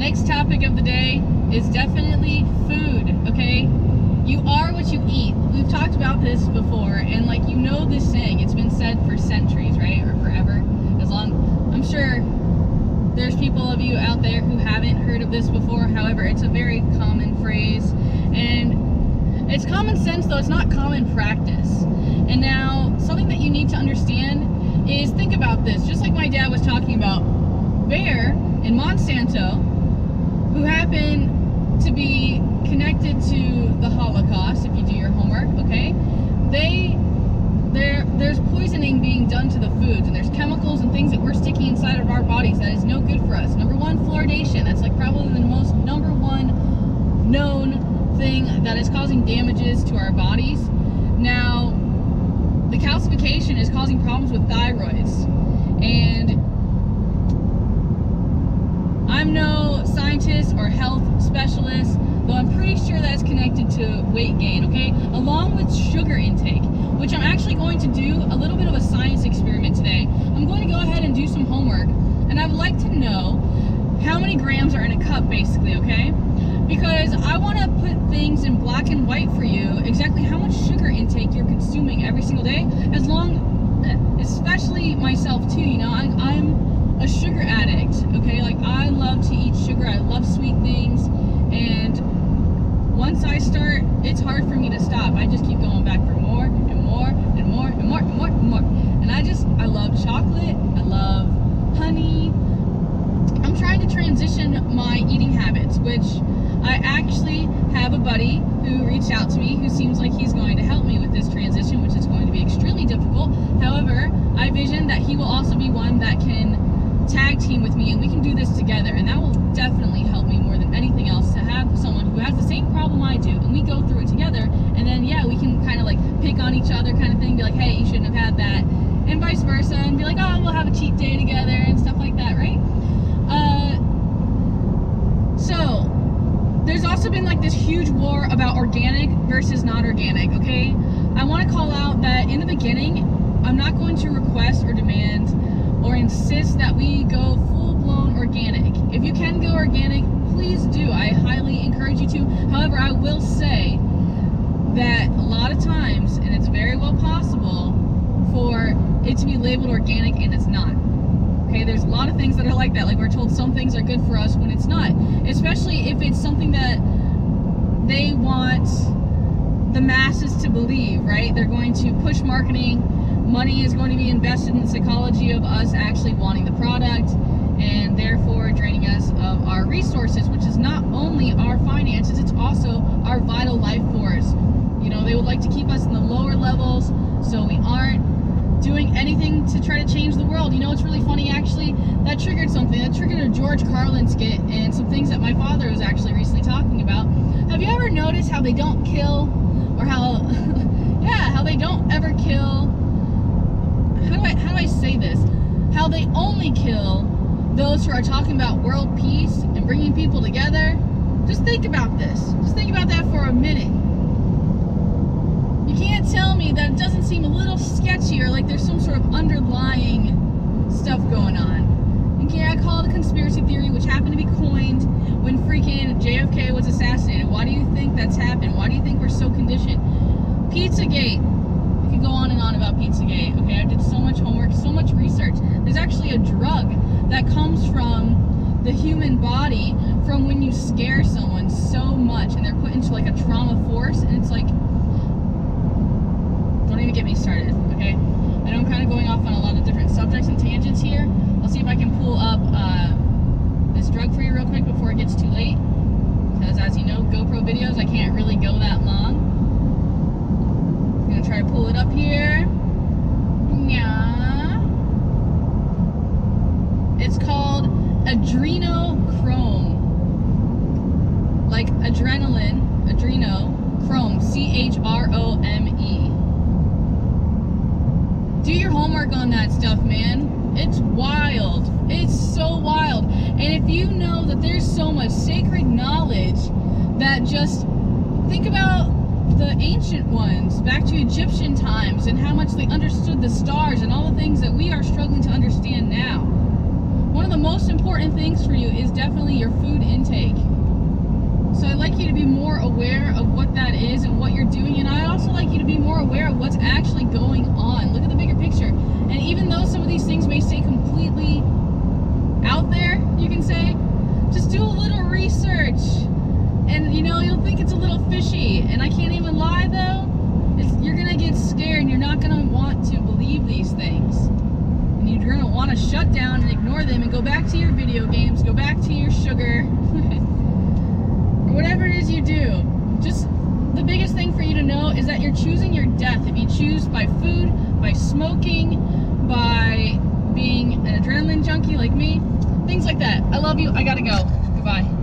next topic of the day is definitely food, okay? You are what you eat. We've talked about this before, and like, you know this saying, it's been said for centuries, right? Or forever. I'm sure there's people of you out there who haven't heard of this before. However, it's a very common phrase, and it's common sense, though it's not common practice. And now, something that you need to understand is, think about this, just like my dad was talking about, Bayer in Monsanto, who happened to be connected to the Holocaust, if you do your homework, okay? There's poisoning being done to the foods, and there's chemicals and things that we're sticking inside of our bodies that is no good for us. Number one, fluoridation. That's like probably the most number one known thing that is causing damages to our bodies. Now, the calcification is causing problems with thyroids, and I'm no scientist or health specialist, though I'm pretty sure that's connected to weight gain, okay? Along with sugar intake, which I'm actually going to do a little bit of a science experiment today. I'm going to go ahead and do some homework, and I would like to know how many grams are in a cup, basically, okay? Because I want to put things in black and white for you, exactly how much sugar intake you're consuming every single day, especially myself too, you know, I'm a sugar addict, okay? Like, I love to eat sugar, I love sweet things, and once I start, it's hard for me to stop. I just keep going back for more and more and more and more and more and more. And I love chocolate, I love honey. I'm trying to transition my eating habits, which I actually have a buddy who reached out to me who seems like he's going to help me with this transition, which is going to be extremely difficult. However, I vision that he will also be one that can tag team with me, and we can do this together, and that will definitely help me more than anything else, to have someone who has the same problem I do, and we go through it together, and then yeah, we can kind of like pick on each other kind of thing, be like, hey, you shouldn't have had that, and vice versa, and be like, oh, we'll have a cheat day together and stuff like that, right? So there's also been like this huge war about organic versus not organic, okay? I want to call out that in the beginning, I'm not going to request or demand or insist that we go full-blown organic. If you can go organic, please do. I highly encourage you to. However, I will say that a lot of times, and it's very well possible for it to be labeled organic and it's not. Okay, there's a lot of things that are like that. Like, we're told some things are good for us when it's not. Especially if it's something that they want the masses to believe, right? They're going to push marketing. Money is going to be invested in the psychology of us actually wanting the product, and therefore draining us of our resources, which is not only our finances, it's also our vital life force. You know, they would like to keep us in the lower levels so we aren't doing anything to try to change the world. You know, it's really funny, actually, that triggered something. That triggered a George Carlin skit and some things that my father was actually recently talking about. Have you ever noticed how they don't kill, or how, yeah, how they don't ever kill, how do I say this? How they only kill those who are talking about world peace and bringing people together? Just think about this. Just think about that for a minute. You can't tell me that it doesn't seem a little sketchy, or like there's some sort of underlying stuff going on. And yeah, I call it a conspiracy theory, which happened to be coined when freaking JFK was assassinated. Why do you think that's happened? Why do you think we're so conditioned? Pizzagate. I could go on and on about Pizzagate, okay? I did so much homework, so much research. There's actually a drug that comes from the human body from when you scare someone so much, and they're put into like a trauma force, and it's like, don't even get me started, okay? I know I'm kind of going off on a lot of different subjects and tangents here. I'll see if I can pull up this drug for you real quick before it gets too late, because as you know, GoPro videos, I can't really go that long. I'm gonna try to pull it up here. Yeah. It's called adrenochrome. Like adrenaline, adrenochrome, C-H-R-O-M-E. Do your homework on that stuff, man. It's wild. It's so wild. And if you know that there's so much sacred knowledge that just, think about the ancient ones, back to Egyptian times, and how much they understood the stars and all the things that we are struggling to understand now. One of the most important things for you is definitely definitely your food intake. So I'd like you to be more aware of what that is and what you're doing, and I also like you to be more aware of what's actually going on. Look at the bigger picture. And even though some of these things may stay completely out there, you can say, just do a little research. And you know, you'll think it's a little fishy. And I can't even lie though, you're gonna get scared and you're not gonna want to believe these things. And you're gonna want to shut down and ignore them and go back to your video games, go back to your sugar, or whatever it is you do. Just the biggest thing for you to know is that you're choosing your death. If you choose by food, by smoking, by being an adrenaline junkie like me, things like that. I love you. I gotta go. Goodbye.